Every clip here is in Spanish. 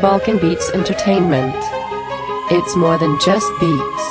Balkan Beats Entertainment. It's more than just beats.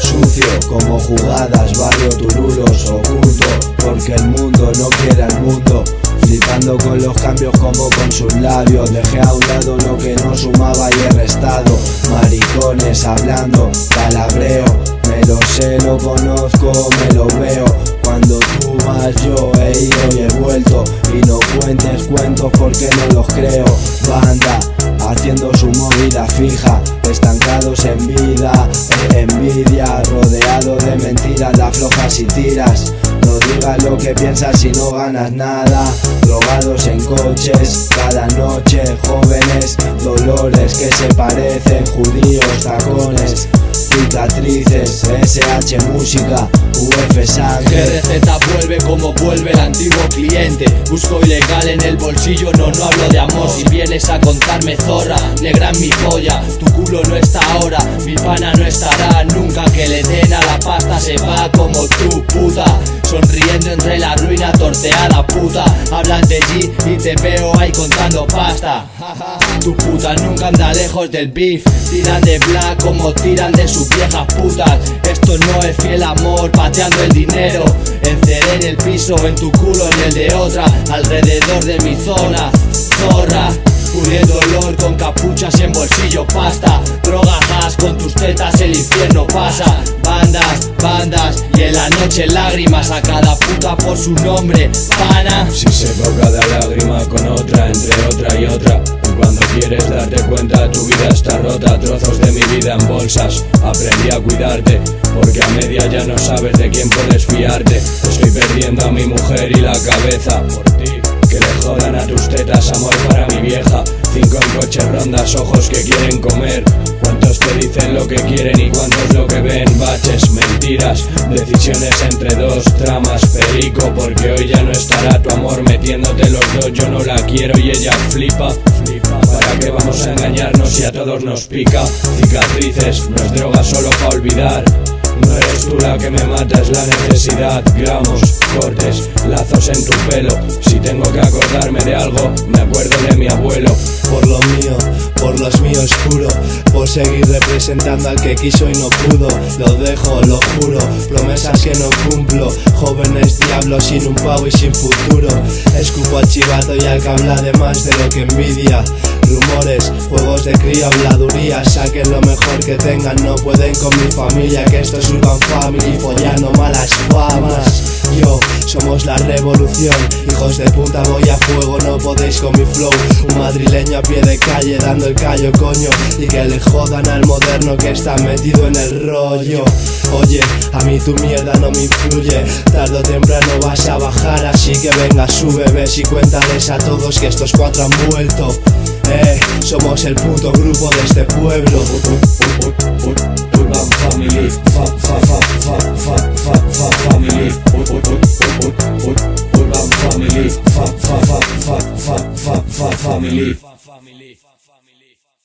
Sucio como jugadas, barrio turulos, oculto, porque el mundo no quiere al mundo. Flipando con los cambios como con sus labios. Dejé a un lado lo que no sumaba y he restado. Maricones hablando, palabreo. Me lo sé, lo conozco, me lo veo. Cuando tú más yo he ido y he vuelto. Y no cuentes cuentos porque no los creo. Banda haciendo su movida fija, estancados en vida, envidia, rodeado de mentiras, la aflojas y tiras. No digas lo que piensas si no ganas nada. Drogados en coches cada noche, jóvenes, dolores que se parecen, judíos, tacones, cicatrices, SH música, UF sangre. GRZ vuelve como vuelve el antiguo cliente. Busco ilegal en el bolsillo, no hablo de amor. Si vienes a contarme zorra, negra en mi polla. Tu culo no está ahora, mi pana no estará nunca. Que le den a la pasta se va como tu puta. Sonriendo entre la ruina, torteada puta. Hablan de G y te veo ahí contando pasta. Tu puta nunca anda lejos del beef. Tiran de black como tiran de sus viejas putas. Esto no es fiel amor, pateando el dinero. Enceré en el piso, en tu culo, en el de otra. Alrededor de mi zona, zorra. Cubriendo olor con capuchas en bolsillo pasta. Droga hash con tus tetas el infierno pasa. Bandas y en la noche lágrimas a cada puta por su nombre, pana. Si seco cada lágrima con otra, entre otra y otra. Y cuando quieres darte cuenta tu vida está rota. Trozos de mi vida en bolsas, aprendí a cuidarte. Porque a media ya no sabes de quién puedes fiarte. Estoy perdiendo a mi mujer y la cabeza por ti. Que le jodan a tus tetas, amor para mi vieja. 5 en coche, rondas, ojos que quieren comer. ¿Cuántos te dicen lo que quieren y cuántos lo que ven? Baches, mentiras, decisiones entre dos, tramas, perico. Porque hoy ya no estará tu amor metiéndote los dos. Yo no la quiero y ella flipa. ¿Para qué vamos a engañarnos si a todos nos pica? Cicatrices, no es droga solo para olvidar. No eres tú la que me mata, es la necesidad. Gramos, cortes, lazos en tu pelo. Si tengo que acordarme de algo, me acuerdo de mi abuelo. Por lo mío, por los míos juro. Por seguir representando al que quiso y no pudo. Lo dejo, lo juro, promesas que no cumplo. Jóvenes diablos sin un pavo y sin futuro. Escupo al chivato y al que habla de más de lo que envidia. Rumores, juegos de cría, habladurías. Saquen lo mejor que tengan, no pueden con mi familia. Que esto es Urban Family, follando malas famas. Yo, somos la revolución, hijos de puta voy a fuego, no podéis con mi flow. Un madrileño a pie de calle dando el callo coño. Y que le jodan al moderno que está metido en el rollo. Oye, a mí tu mierda no me influye. Tarde o temprano vas a bajar, así que venga, sube, ves y cuéntales a todos que estos cuatro han vuelto. Somos el puto grupo de este pueblo.